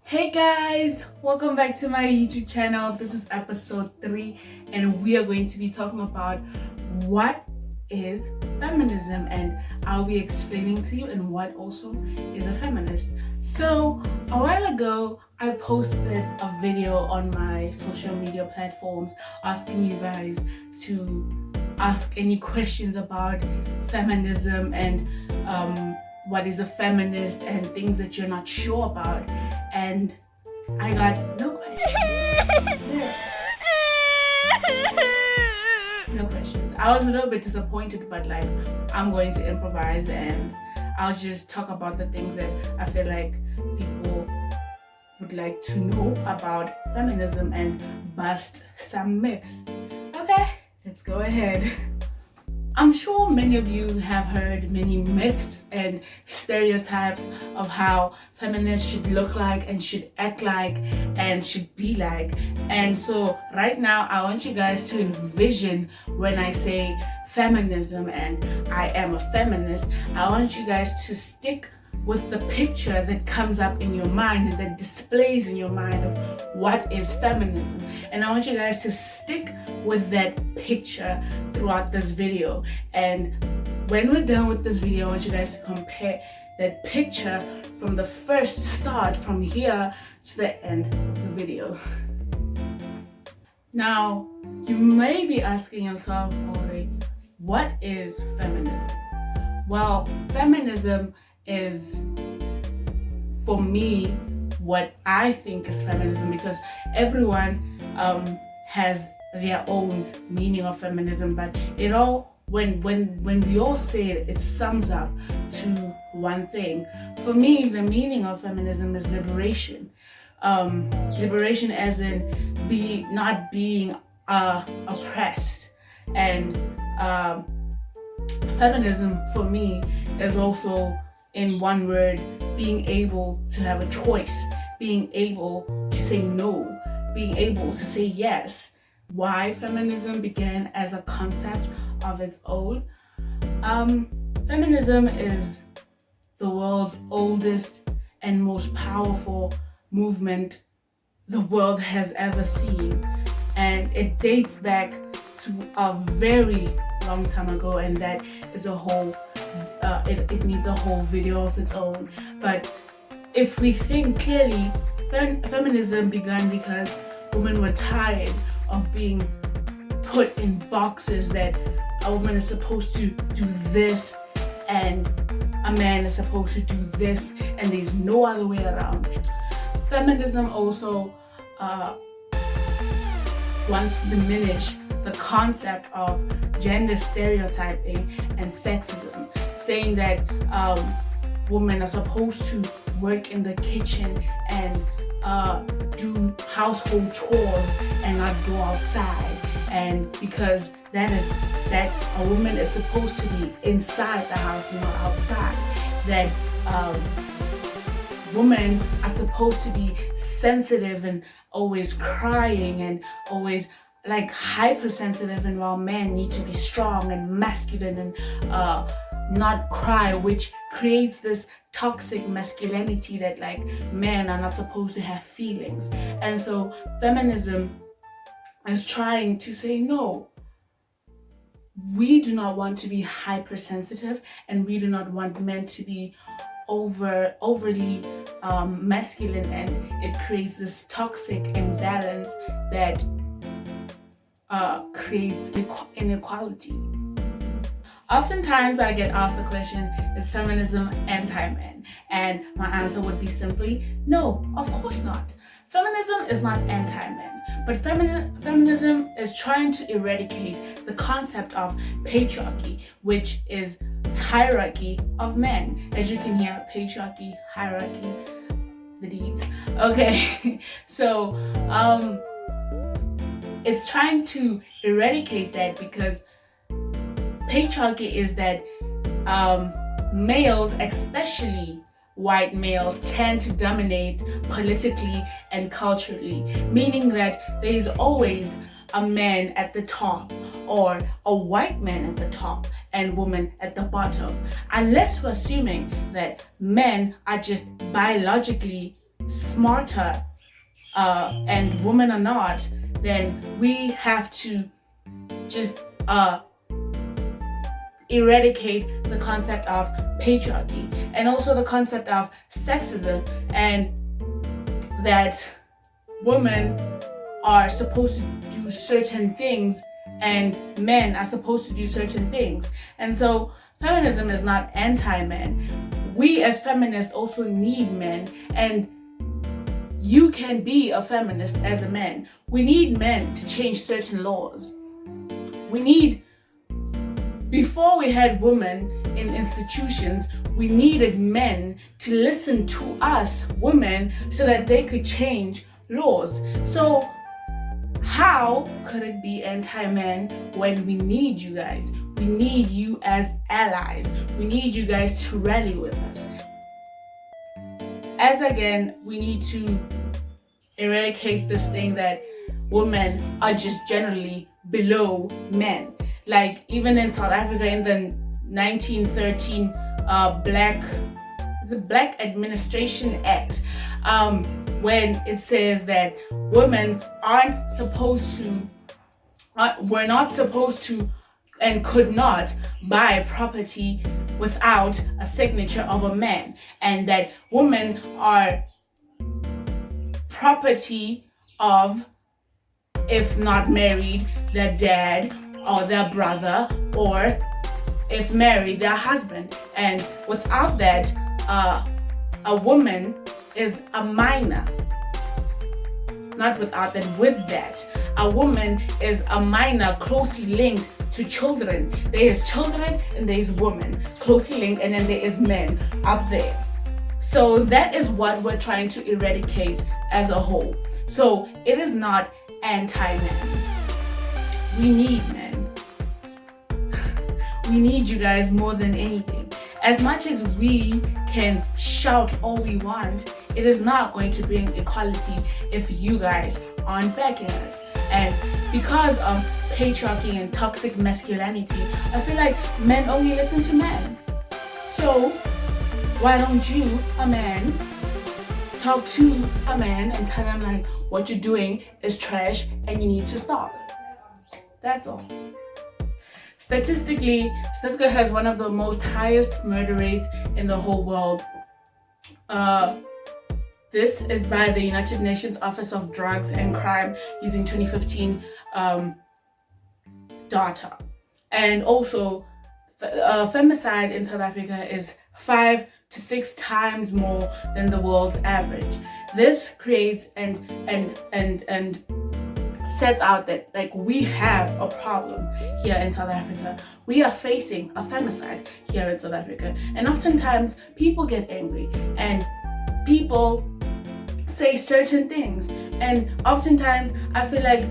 Hey guys, welcome back to my YouTube channel. This is episode 3 and we are going to be talking about what is feminism, and I'll be explaining to you and what also is a feminist. So a while ago I posted a video on my social media platforms asking you guys to ask any questions about feminism and what is a feminist and things that you're not sure about, and I got no questions. Zero. No questions. I was a little bit disappointed, but I'm going to improvise and I'll just talk about the things that I feel like people would like to know about feminism and bust some myths. Okay, let's go ahead. I'm sure many of you have heard many myths and stereotypes of how feminists should look like and should act like and should be like. And so right now I want you guys to envision when I say feminism and I am a feminist, I want you guys to stick with the picture that comes up in your mind and that displays in your mind of what is feminism. And I want you guys to stick with that picture throughout this video. And when we're done with this video, I want you guys to compare that picture from the first start, from here to the end of the video. Now, you may be asking yourself already, what is feminism? Well, feminism is, for me, what I think is feminism, because everyone has their own meaning of feminism, but it all, when we all say it, it sums up to one thing. For me, the meaning of feminism is liberation. Liberation as in not being oppressed. And feminism for me is also, in one word, being able to have a choice, being able to say no, being able to say yes. Why feminism began as a concept of its own. Feminism is the world's oldest and most powerful movement the world has ever seen, and it dates back to a very long time ago, and that is a whole it needs a whole video of its own. But if we think clearly, feminism began because women were tired of being put in boxes that a woman is supposed to do this and a man is supposed to do this, and there's no other way around. Feminism also wants to diminish the concept of gender stereotyping and sexism, saying that women are supposed to work in the kitchen and do household chores and not go outside, and because that a woman is supposed to be inside the house, not outside, that women are supposed to be sensitive and always crying and always hypersensitive, and while men need to be strong and masculine and not cry, which creates this toxic masculinity that men are not supposed to have feelings. And so feminism is trying to say, no, we do not want to be hypersensitive, and we do not want men to be overly masculine, and it creates this toxic imbalance that creates inequality. Oftentimes I get asked the question, is feminism anti-men? And my answer would be simply, no, of course not. Feminism is not anti-men, but feminism is trying to eradicate the concept of patriarchy, which is hierarchy of men. As you can hear, patriarchy, hierarchy, the deeds. Okay, so it's trying to eradicate that, because patriarchy is that males, especially white males, tend to dominate politically and culturally, meaning that there is always a man at the top or a white man at the top and woman at the bottom, unless we're assuming that men are just biologically smarter and women are not, then we have to just eradicate the concept of patriarchy and also the concept of sexism, and that women are supposed to do certain things and men are supposed to do certain things. And so feminism is not anti-men. We as feminists also need men, and you can be a feminist as a man. We need men to change certain laws. Before we had women in institutions, we needed men to listen to us, women, so that they could change laws. So how could it be anti-men when we need you guys? We need you as allies. We need you guys to rally with us. As again, we need to eradicate this thing that women are just generally below men. Like even in South Africa in the 1913 Black Administration Act, when it says that women were not supposed to and could not buy property without a signature of a man, and that women are property of, if not married, their dad or their brother, or if married, their husband. And without that, a woman is a minor. Not without that, with that, a woman is a minor closely linked to children. There is children and there is women closely linked, and then there is men up there. So that is what we're trying to eradicate as a whole. So it is not anti-men. We need men. We need you guys more than anything. As much as we can shout all we want, it is not going to bring equality if you guys aren't backing us. And because of patriarchy and toxic masculinity, I feel like men only listen to men. So why don't you, a man, talk to a man and tell him like what you're doing is trash and you need to stop. That's all. Statistically, South Africa has one of the most highest murder rates in the whole world. This is by the United Nations Office of Drugs and Crime using 2015 data. And also, femicide in South Africa is 5 to 6 times more than the world's average. This creates and sets out that like we have a problem here in South Africa. We are facing a femicide here in South Africa, and oftentimes people get angry and people say certain things, and oftentimes I feel like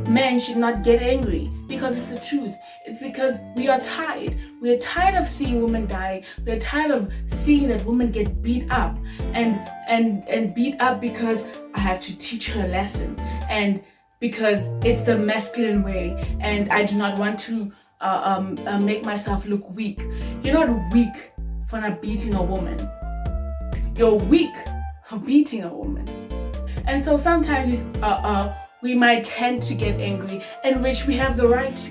men should not get angry because it's the truth. It's because we are tired. We are tired of seeing women die. We are tired of seeing that women get beat up and beat up because I have to teach her a lesson, and because it's the masculine way, and I do not want to make myself look weak. You're not weak for not beating a woman. You're weak for beating a woman. And so sometimes we might tend to get angry, and which we have the right to.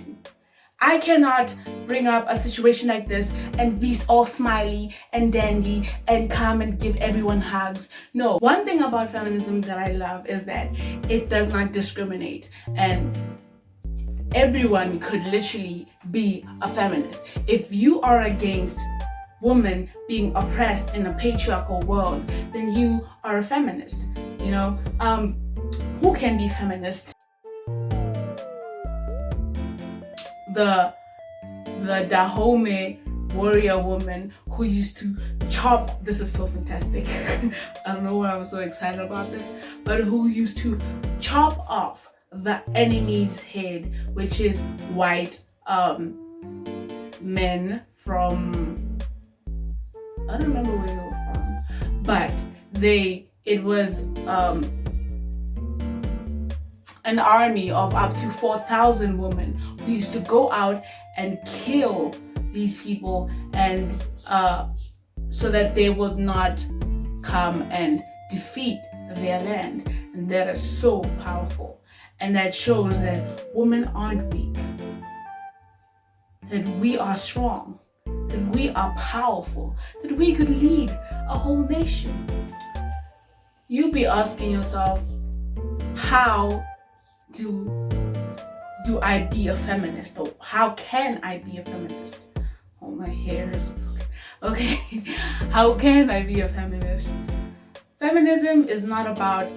I cannot bring up a situation like this and be all smiley and dandy and come and give everyone hugs. No. One thing about feminism that I love is that it does not discriminate, and everyone could literally be a feminist. If you are against women being oppressed in a patriarchal world, then you are a feminist. You know, who can be feminist? The Dahomey warrior woman who used to chop, this is so fantastic. I don't know why I'm so excited about this, but who used to chop off the enemy's head, which is white men from, I don't remember where they were from, but it was an army of up to 4,000 women who used to go out and kill these people, and so that they would not come and defeat their land. And that is so powerful. And that shows that women aren't weak, that we are strong, that we are powerful, that we could lead a whole nation. You'll be asking yourself, how do I be a feminist? Or how can I be a feminist? Oh, my hair is broken. Okay, how can I be a feminist? Feminism is not about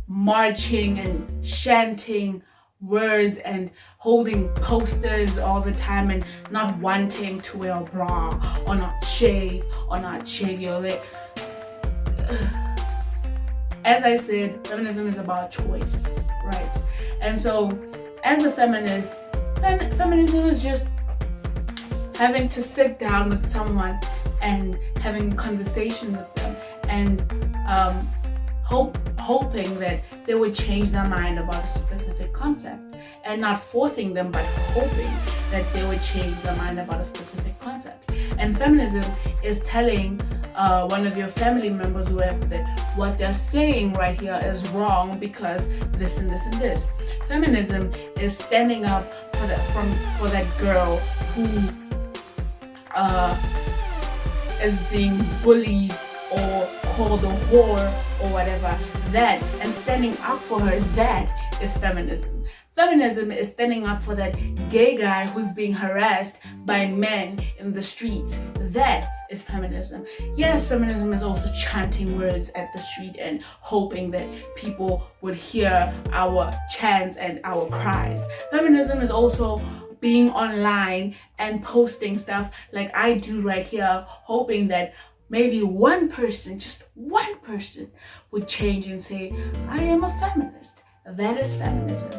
marching and chanting words and holding posters all the time and not wanting to wear a bra or not shave your leg. As I said, feminism is about choice, right? And so as a feminist, feminism is just having to sit down with someone and having a conversation with them and hoping that they would change their mind about a specific concept, and not forcing them, but hoping that they would change their mind about a specific concept. And feminism is telling one of your family members, whoever, that what they're saying right here is wrong because this and this and this. Feminism is standing up for that girl who is being bullied or called a whore or whatever, that, and standing up for her, that is feminism. Feminism is standing up for that gay guy who's being harassed by men in the streets. That is feminism. Yes, feminism is also chanting words at the street and hoping that people would hear our chants and our cries. Feminism is also being online and posting stuff like I do right here, hoping that maybe one person, just one person, would change and say, I am a feminist. That is feminism.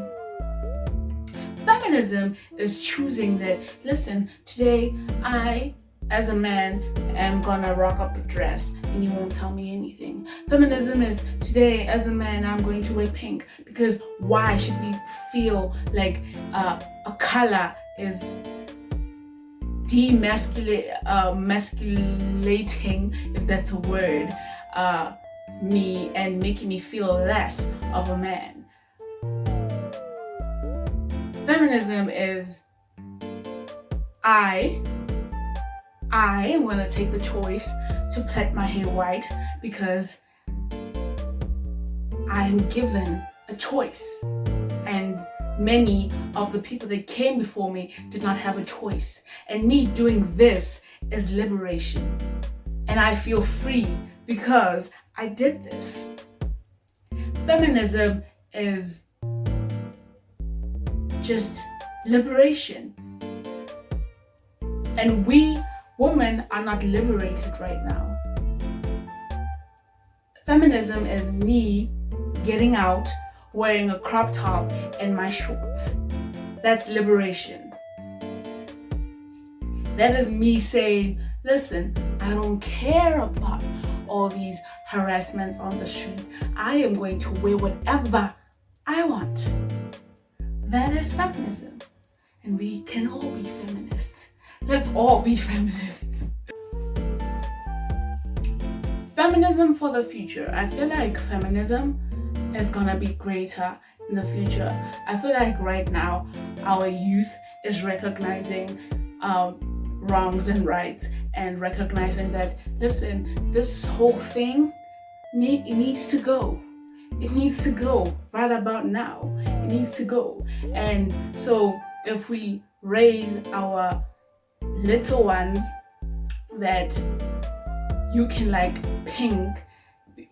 Feminism is choosing that, listen, today I, as a man, am gonna rock up a dress and you won't tell me anything. Feminism is, today as a man, I'm going to wear pink, because why should we feel like a color is demasculating, if that's a word, me and making me feel less of a man. Feminism is I am going to take the choice to plait my hair white because I'm given a choice, and many of the people that came before me did not have a choice, and me doing this is liberation, and I feel free because I did this. Feminism is just liberation, and we women are not liberated right now. Feminism is me getting out, wearing a crop top and my shorts. That's liberation. That is me saying, listen, I don't care about all these harassments on the street. I am going to wear whatever I want. That is feminism. And we can all be feminists. Let's all be feminists. Feminism for the future. I feel like feminism is gonna be greater in the future. I feel like right now our youth is recognizing wrongs and rights, and recognizing that, listen, this whole thing needs to go. It needs to go right about now. It needs to go. And so if we raise our little ones that you can like pink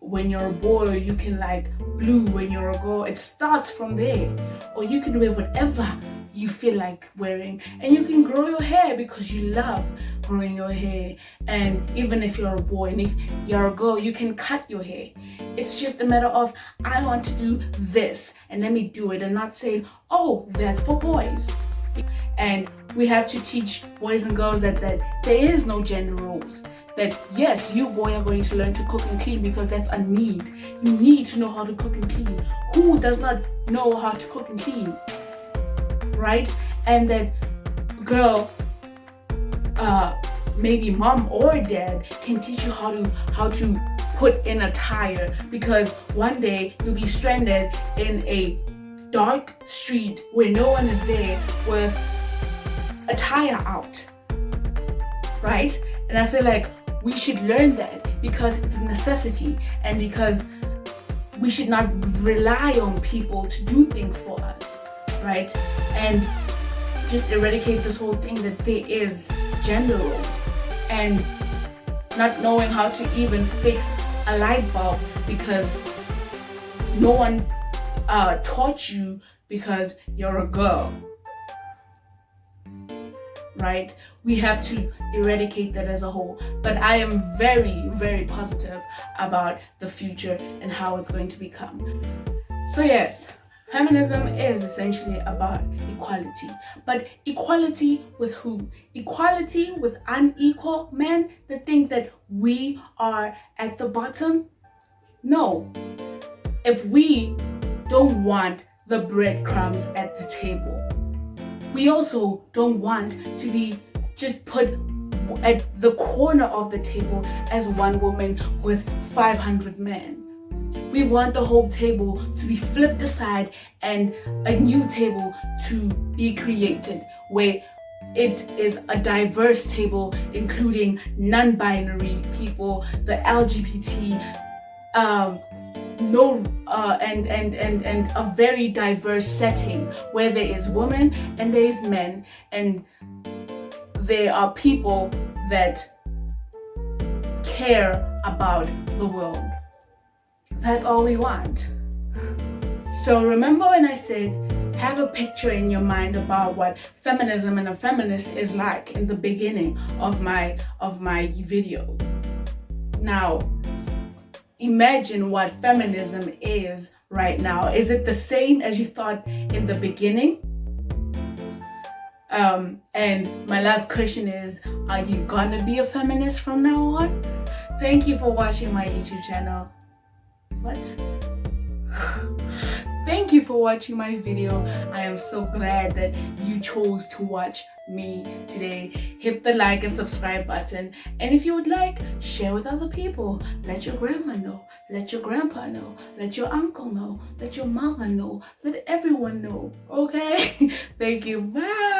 when you're a boy, or you can like blue when you're a girl, it starts from there. Or you can wear whatever you feel like wearing, and you can grow your hair because you love growing your hair. And even if you're a boy and if you're a girl, you can cut your hair. It's just a matter of, I want to do this and let me do it, and not say, oh, that's for boys. And we have to teach boys and girls that there is no gender rules. That yes, you boy are going to learn to cook and clean because that's a need. You need to know how to cook and clean. Who does not know how to cook and clean? Right? And that girl, maybe mom or dad can teach you how to put in a tire, because one day you'll be stranded in a dark street where no one is there with a tire out, right? And I feel like we should learn that, because it's a necessity, and because we should not rely on people to do things for us, right? And just eradicate this whole thing that there is gender roles, and not knowing how to even fix a light bulb because no one taught you because you're a girl, right? We have to eradicate that as a whole. But I am very, very positive about the future and how it's going to become. So yes, feminism is essentially about equality. But equality with who? Equality with unequal men that think that we are at the bottom? No. If we don't want the breadcrumbs at the table, we also don't want to be just put at the corner of the table as one woman with 500 men. We want the whole table to be flipped aside and a new table to be created where it is a diverse table, including non-binary people, the LGBT, and a very diverse setting where there is women and there is men, and there are people that care about the world. That's all we want. So remember when I said have a picture in your mind about what feminism and a feminist is like in the beginning of my video. Now imagine what feminism is right now. Is it the same as you thought in the beginning? And my last question is, are you gonna be a feminist from now on? Thank you for watching my YouTube channel. What? Thank you for watching my video. I am so glad that you chose to watch me today. Hit the like and subscribe button, and if you would like, share with other people. Let your grandma know, let your grandpa know, let your uncle know, let your mother know, let everyone know, okay? Thank you, bye.